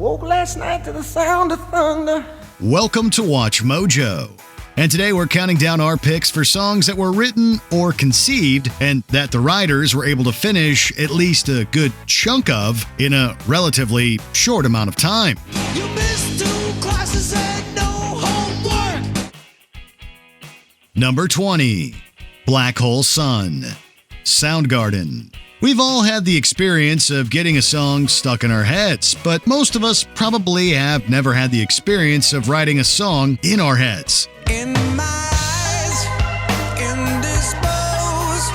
woke last night to the sound of thunder. Welcome to Watch Mojo. And today we're counting down our picks for songs that were written or conceived and that the writers were able to finish at least a good chunk of in a relatively short amount of time. You missed 2 classes and no homework. Number 20, Black Hole Sun, Soundgarden. We've all had the experience of getting a song stuck in our heads, but most of us probably have never had the experience of writing a song in our heads. In my eyes, indisposed.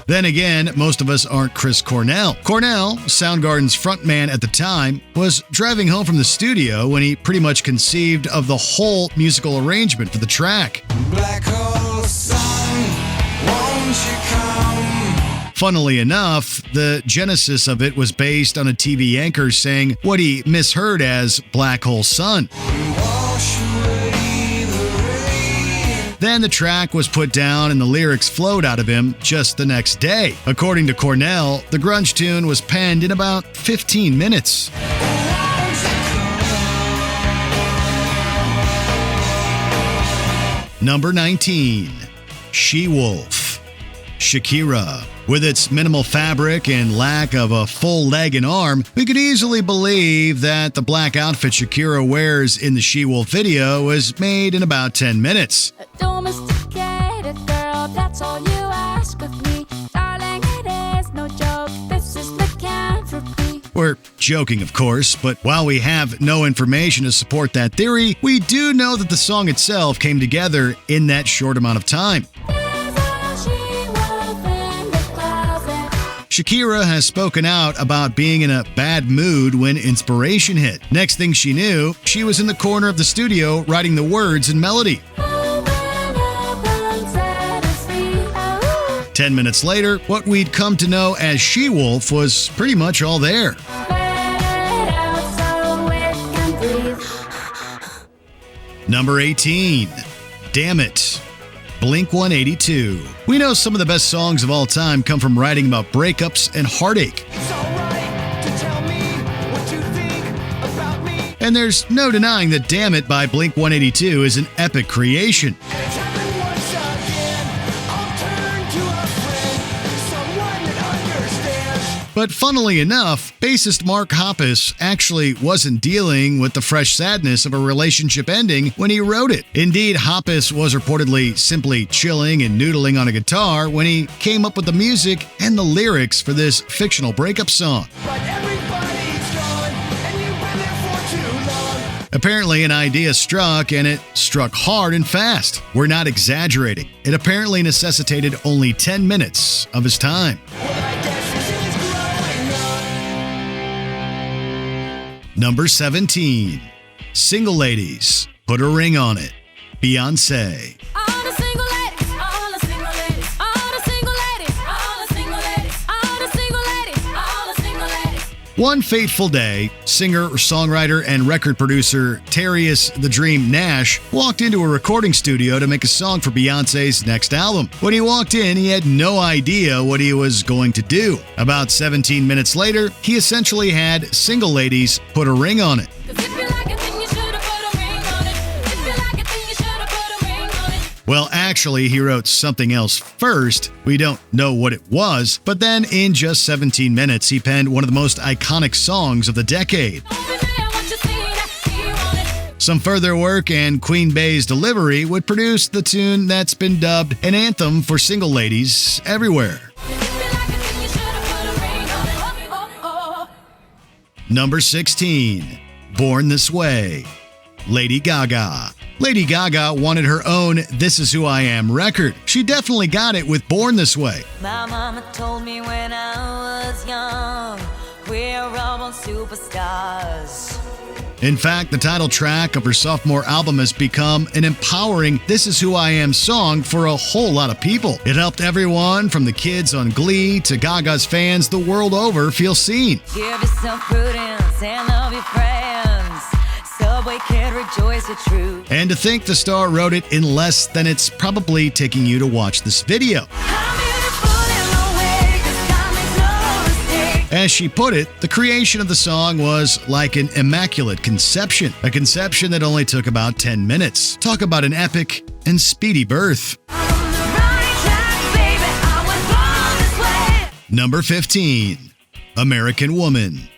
Then again, most of us aren't Chris Cornell. Cornell, Soundgarden's frontman at the time, was driving home from the studio when he pretty much conceived of the whole musical arrangement for the track. Black hole sun, won't you come? Funnily enough, the genesis of it was based on a TV anchor saying what he misheard as Black Hole Sun. Wash away the rain. Then the track was put down and the lyrics flowed out of him just the next day. According to Cornell, the grunge tune was penned in about 15 minutes. Number 19, She-Wolf, Shakira. With its minimal fabric and lack of a full leg and arm, we could easily believe that the black outfit Shakira wears in the She-Wolf video was made in about 10 minutes. Domesticated girl, that's all you ask of me. Darling, it is no joke, this is lycanthropy. We're joking, of course, but while we have no information to support that theory, we do know that the song itself came together in that short amount of time. Shakira has spoken out about being in a bad mood when inspiration hit. Next thing she knew, she was in the corner of the studio writing the words and melody. 10 minutes later, what we'd come to know as She-Wolf was pretty much all there. Number 18, Damn It, Blink-182. We know some of the best songs of all time come from writing about breakups and heartache. It's alright to tell me what you think about me. And there's no denying that Damn It by Blink-182 is an epic creation. It's happened once again. I'll turn to a friend, someone that understands. But funnily enough, bassist Mark Hoppus actually wasn't dealing with the fresh sadness of a relationship ending when he wrote it. Indeed, Hoppus was reportedly simply chilling and noodling on a guitar when he came up with the music and the lyrics for this fictional breakup song. But everybody's gone, and you've been there for too long. Apparently, an idea struck, and it struck hard and fast. We're not exaggerating. It apparently necessitated only 10 minutes of his time. Well, I guess this is growing up. Number 17, Single Ladies, Put a Ring on It, Beyonce. All the single ladies, all the single ladies, all the single ladies, all the single ladies, all the single ladies, all the single ladies. One fateful day, singer, songwriter, and record producer Terrius the Dream Nash walked into a recording studio to make a song for Beyonce's next album. When he walked in, he had no idea what he was going to do. About 17 minutes later, he essentially had Single Ladies Put a Ring on It. 'Cause if you like it, then you should've put a ring on it. If you like it, then you should've put a ring on it. Well, actually, he wrote something else first. We don't know what it was, but then in just 17 minutes, he penned one of the most iconic songs of the decade. Some further work and Queen Bey's delivery would produce the tune that's been dubbed an anthem for single ladies everywhere. Number 16, Born This Way, Lady Gaga. Lady Gaga wanted her own This Is Who I Am record. She definitely got it with Born This Way. My mama told me when I was young, we're all born superstars. In fact, the title track of her sophomore album has become an empowering This Is Who I Am song for a whole lot of people. It helped everyone from the kids on Glee to Gaga's fans the world over feel seen. Give yourself prudence and love your friends. Subway kid, rejoice your truth. And to think the star wrote it in less than it's probably taking you to watch this video. I'm beautiful in my way, 'cause God makes no mistake. As she put it, the creation of the song was like an immaculate conception, a conception that only took about 10 minutes. Talk about an epic and speedy birth. Number 15. American Woman.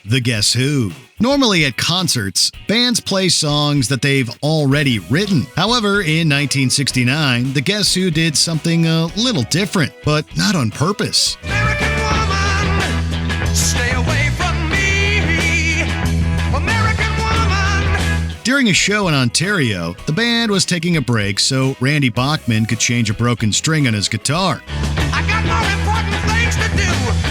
The Guess Who. Normally at concerts, bands play songs that they've already written. However, in 1969, the Guess Who did something a little different, but not on purpose. American woman, stay away from me. American woman. During a show in Ontario, the band was taking a break so Randy Bachman could change a broken string on his guitar. I got more important things to do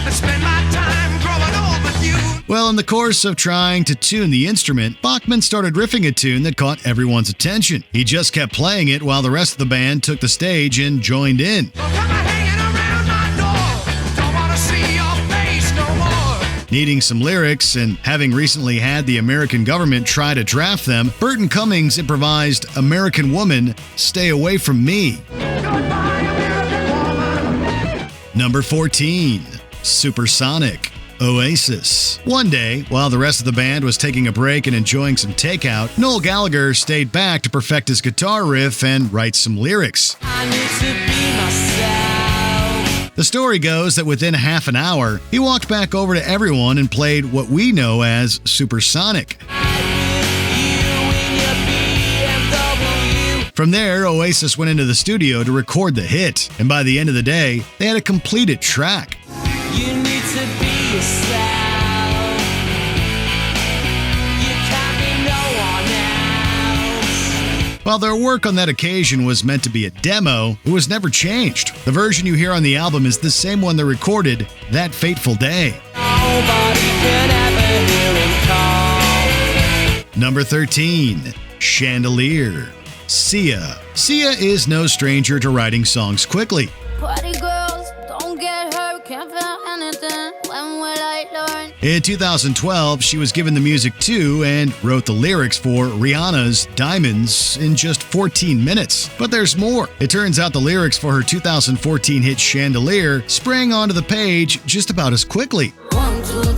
than spend my time growing old with you. Well, in the course of trying to tune the instrument, Bachman started riffing a tune that caught everyone's attention. He just kept playing it while the rest of the band took the stage and joined in. Don't come hanging around my door. Don't wanna see your face no more. Needing some lyrics and having recently had the American government try to draft them, Burton Cummings improvised American Woman, Stay Away From Me. Goodbye, American woman. Number 14. Supersonic Oasis. One day, while the rest of the band was taking a break and enjoying some takeout, Noel Gallagher stayed back to perfect his guitar riff and write some lyrics. I need to be myself. The story goes that within half an hour, he walked back over to everyone and played what we know as Supersonic. From there, Oasis went into the studio to record the hit, and by the end of the day, they had a completed track. You need to be yourself. You can't be no one else. While their work on that occasion was meant to be a demo, it was never changed. The version you hear on the album is the same one they recorded that fateful day. Nobody can ever hear him call. Number 13. Chandelier. Sia. Sia is no stranger to writing songs quickly. Party girls, don't get hurt, can't feel anything. When will I learn? In 2012, she was given the music to and wrote the lyrics for Rihanna's Diamonds in just 14 minutes. But there's more. It turns out the lyrics for her 2014 hit Chandelier sprang onto the page just about as quickly. 1, 2, 3, 1,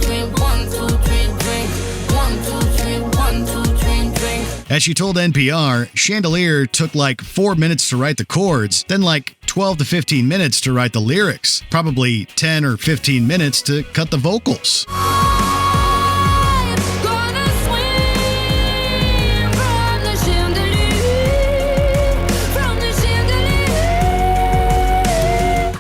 2, 3, drink. 1, 2, 3, 1, 2, 3, drink. As she told NPR, Chandelier took like 4 minutes to write the chords, then like 12 to 15 minutes to write the lyrics, probably 10 or 15 minutes to cut the vocals. I'm gonna swing from the chandelier, from the chandelier.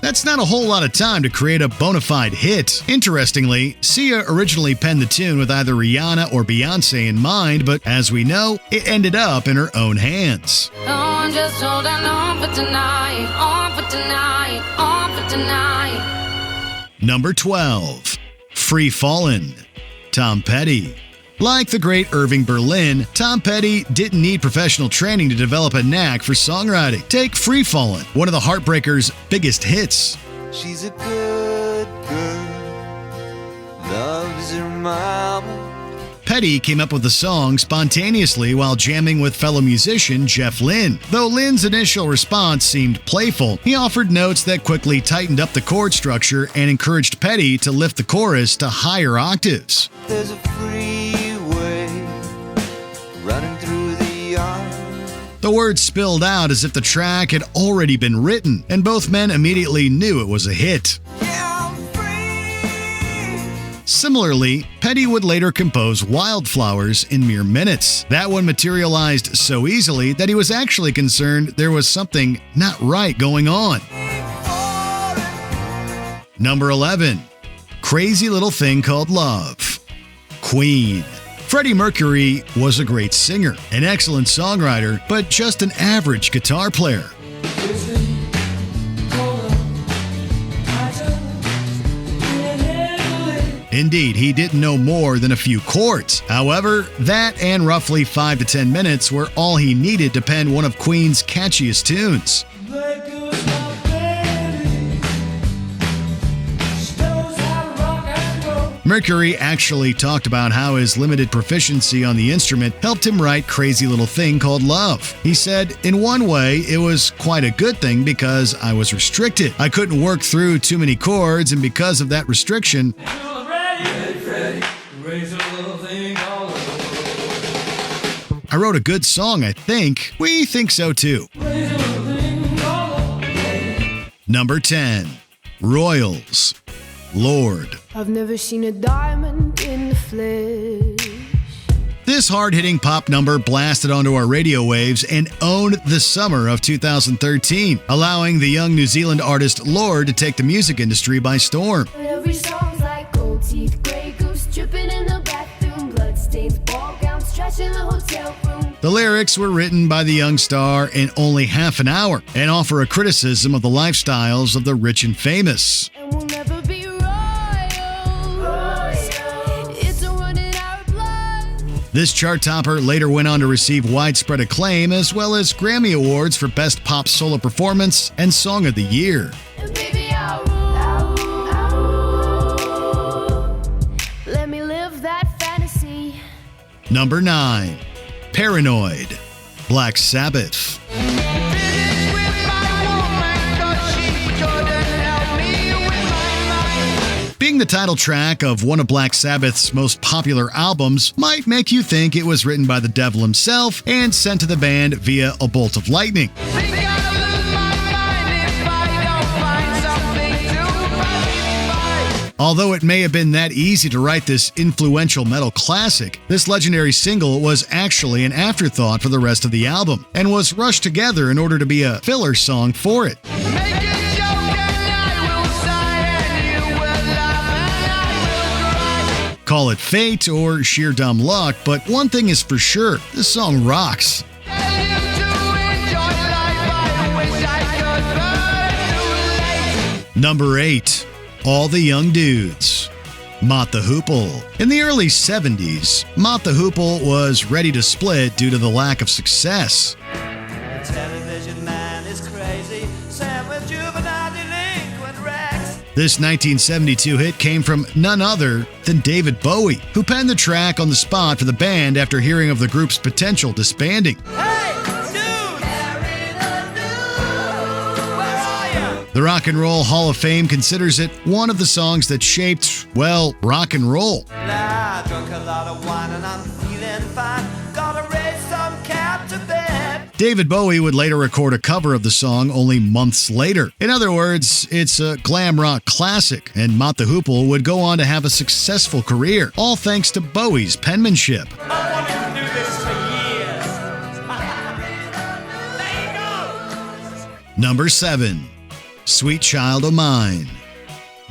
That's not a whole lot of time to create a bona fide hit. Interestingly, Sia originally penned the tune with either Rihanna or Beyonce in mind, but as we know, it ended up in her own hands. No, I'm just holding on for tonight, on for tonight, on for tonight. Number 12. Free Fallin'. Tom Petty. Like the great Irving Berlin, Tom Petty didn't need professional training to develop a knack for songwriting. Take Free Fallin', one of the Heartbreakers' biggest hits. She's a good girl, loves her mama. Petty came up with the song spontaneously while jamming with fellow musician Jeff Lynne. Though Lynne's initial response seemed playful, he offered notes that quickly tightened up the chord structure and encouraged Petty to lift the chorus to higher octaves. There's a freeway running through the yard. The words spilled out as if the track had already been written, and both men immediately knew it was a hit. Yeah, I'm free. Similarly, Petty would later compose Wildflowers in mere minutes. That one materialized so easily that he was actually concerned there was something not right going on. Number 11. Crazy Little Thing Called Love. Queen. Freddie Mercury was a great singer, an excellent songwriter, but just an average guitar player. Indeed, he didn't know more than a few chords. However, that and roughly 5 to 10 minutes were all he needed to pen one of Queen's catchiest tunes. Mercury actually talked about how his limited proficiency on the instrument helped him write Crazy Little Thing Called Love. He said, in one way, it was quite a good thing because I was restricted. I couldn't work through too many chords, and because of that restriction, I wrote a good song, I think. We think so too. Number 10. Royals. Lord. I've never seen a diamond in the flesh. This hard-hitting pop number blasted onto our radio waves and owned the summer of 2013, allowing the young New Zealand artist Lord to take the music industry by storm. Every song's like gold teeth, grey goose dripping in the bathroom, bloodstains, ball gowns, trash in the hotel room. The lyrics were written by the young star in only half an hour and offer a criticism of the lifestyles of the rich and famous. And we'll never be royals. It's a run in our blood. This chart topper later went on to receive widespread acclaim as well as Grammy Awards for Best Pop Solo Performance and Song of the Year. And baby, I'll rule. Let me live that fantasy. Number 9. Paranoid. Black Sabbath. Being the title track of one of Black Sabbath's most popular albums might make you think it was written by the devil himself and sent to the band via a bolt of lightning. Although it may have been that easy to write this influential metal classic, this legendary single was actually an afterthought for the rest of the album and was rushed together in order to be a filler song for it. Call it fate or sheer dumb luck, but one thing is for sure, this song rocks. Number 8. All the Young Dudes. Mott the Hoople. In the early 70s, Mott the Hoople was ready to split due to the lack of success. The television man is crazy, Sam with juvenile delinquent Rex. This 1972 hit came from none other than David Bowie, who penned the track on the spot for the band after hearing of the group's potential disbanding. Hey, dude! Where are you? The Rock and Roll Hall of Fame considers it one of the songs that shaped, well, rock and roll. Nah, I drunk a lot of wine and I'm feeling fine. Gotta raise some cap to bed. David Bowie would later record a cover of the song only months later. In other words, it's a glam rock classic, and Mott the Hoople would go on to have a successful career, all thanks to Bowie's penmanship. I wanted to do this for years. There you go. Number 7. Sweet Child O' Mine.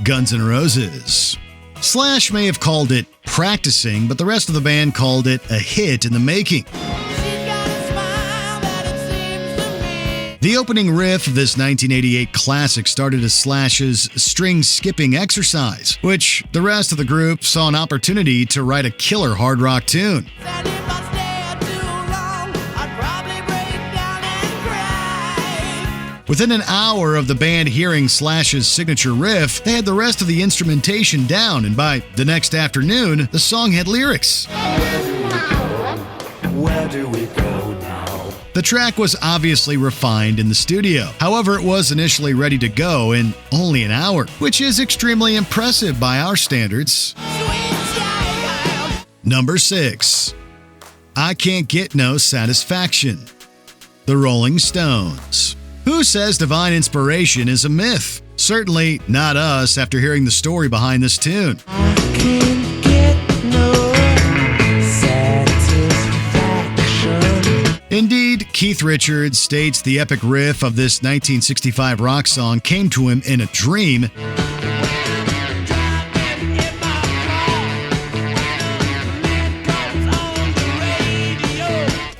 Guns N' Roses. Slash may have called it practicing, but the rest of the band called it a hit in the making. The opening riff of this 1988 classic started as Slash's string skipping exercise, which the rest of the group saw an opportunity to write a killer hard rock tune. Within an hour of the band hearing Slash's signature riff, they had the rest of the instrumentation down, and by the next afternoon, the song had lyrics. Where do we go now? The track was obviously refined in the studio. However, it was initially ready to go in only an hour, which is extremely impressive by our standards. Number 6. I Can't Get No Satisfaction. The Rolling Stones. Who says divine inspiration is a myth? Certainly not us after hearing the story behind this tune. Can't get no satisfaction. Indeed, Keith Richards states the epic riff of this 1965 rock song came to him in a dream.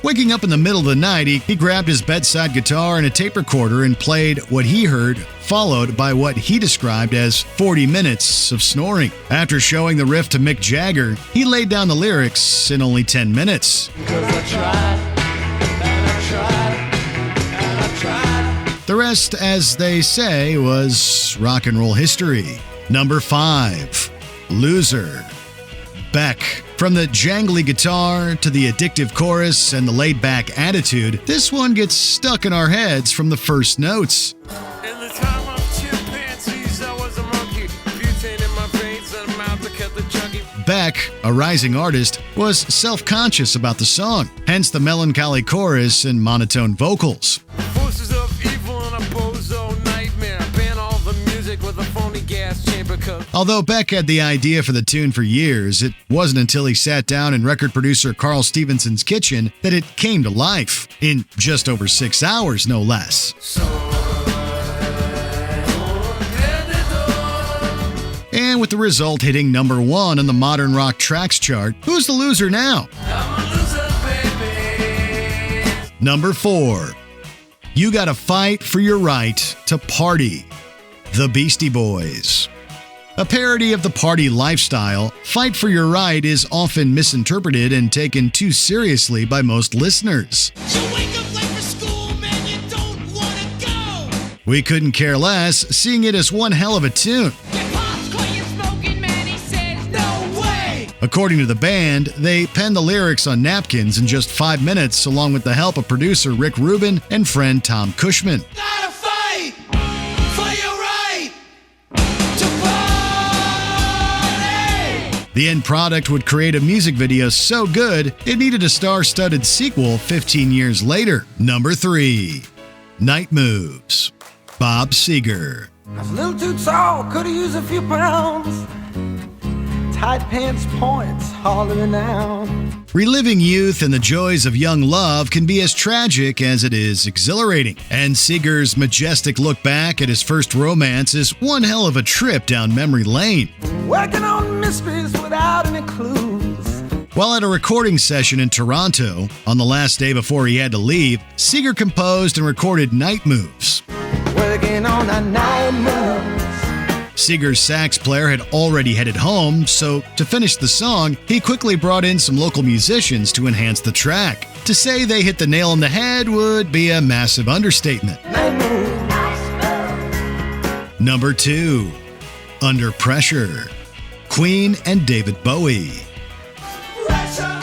Waking up in the middle of the night, he grabbed his bedside guitar and a tape recorder and played what he heard, followed by what he described as 40 minutes of snoring. After showing the riff to Mick Jagger, he laid down the lyrics in only 10 minutes. The rest, as they say, was rock and roll history. Number 5. Loser. Beck. From the jangly guitar to the addictive chorus and the laid-back attitude, this one gets stuck in our heads from the first notes. In the time of chimpanzees, I was a monkey. Butane in my veins and a mouth that kept the junkie. Beck, a rising artist, was self-conscious about the song, hence the melancholy chorus and monotone vocals. Forces of evil and a bozo nightmare. Ban all the music with a phony gas chamber. Although Beck had the idea for the tune for years, it wasn't until he sat down in record producer Carl Stevenson's kitchen that it came to life, in just over 6 hours, no less. And with the result hitting number 1 on the Modern Rock Tracks chart, who's the loser now? Number 4. You Gotta Fight for Your Right to Party. The Beastie Boys. A parody of the party lifestyle, Fight for Your Right is often misinterpreted and taken too seriously by most listeners. You wake up late for school, man, you don't wanna go. We couldn't care less, seeing it as one hell of a tune. Your pops caught you smoking, man, he says, no way. According to the band, they penned the lyrics on napkins in just 5 minutes, along with the help of producer Rick Rubin and friend Tom Cushman. Gotta fight for your right to party. The end product would create a music video so good, it needed a star-studded sequel 15 years later. Number 3. Night Moves. Bob Seger. I was a little too tall, could've used a few pounds. Tight pants points, hollering out. Reliving youth and the joys of young love can be as tragic as it is exhilarating. And Seeger's majestic look back at his first romance is one hell of a trip down memory lane. Working on mysteries without any clues. While at a recording session in Toronto, on the last day before he had to leave, Seeger composed and recorded Night Moves. Working on a night moves. Seeger's sax player had already headed home, so to finish the song, he quickly brought in some local musicians to enhance the track. To say they hit the nail on the head would be a massive understatement. Night moves. Number 2. Under Pressure. Queen and David Bowie. Pressure,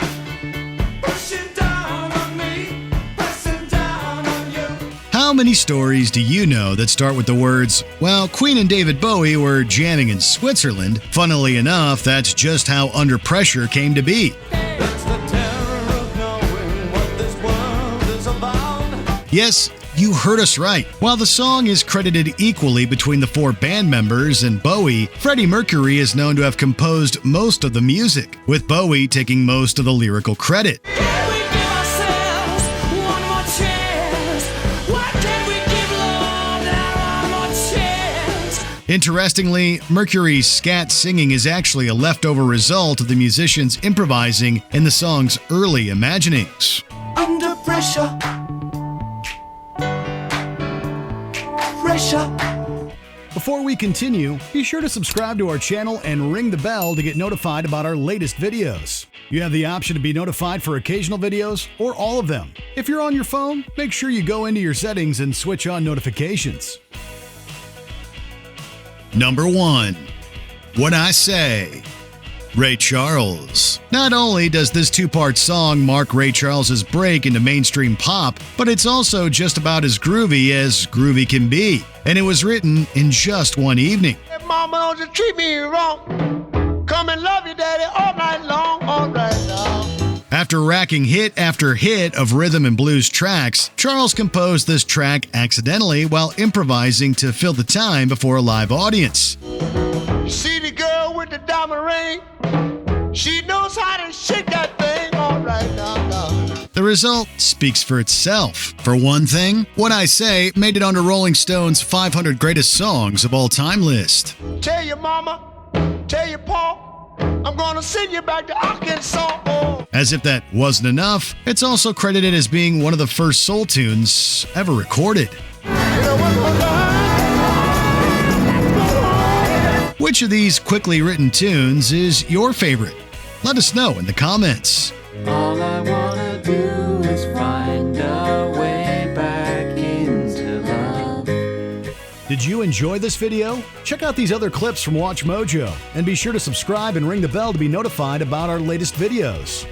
pushing down on me, pressing down on you. How many stories do you know that start with the words, well, Queen and David Bowie were jamming in Switzerland? Funnily enough, that's just how Under Pressure came to be. That's the terror of knowing what this world is about. Yes, you heard us right. While the song is credited equally between the 4 band members and Bowie, Freddie Mercury is known to have composed most of the music, with Bowie taking most of the lyrical credit. Can we give ourselves one more chance? Why can't we give love now one more chance? Interestingly, Mercury's scat singing is actually a leftover result of the musicians improvising in the song's early imaginings. Under pressure. Pressure. Before we continue, be sure to subscribe to our channel and ring the bell to get notified about our latest videos. You have the option to be notified for occasional videos or all of them. If you're on your phone, make sure you go into your settings and switch on notifications. Number 1. What I Say. Ray Charles. Not only does this 2-part song mark Ray Charles's break into mainstream pop, but it's also just about as groovy can be. And it was written in just one evening. Hey, mama, don't you treat me wrong. Come and love you, daddy, all night long, all right now. After racking hit after hit of rhythm and blues tracks, Charles composed this track accidentally while improvising to fill the time before a live audience. See the girl with the diamond ring? She knows how to shake that thing, all right now. The result speaks for itself. For one thing, What I Say made it onto Rolling Stone's 500 Greatest Songs of All Time list. Tell your mama, tell your pa, I'm gonna send you back to Arkansas. Oh. As if that wasn't enough, it's also credited as being one of the first soul tunes ever recorded. Which of these quickly written tunes is your favorite? Let us know in the comments. All I wanna do is find a way back into love. Did you enjoy this video? Check out these other clips from WatchMojo and be sure to subscribe and ring the bell to be notified about our latest videos.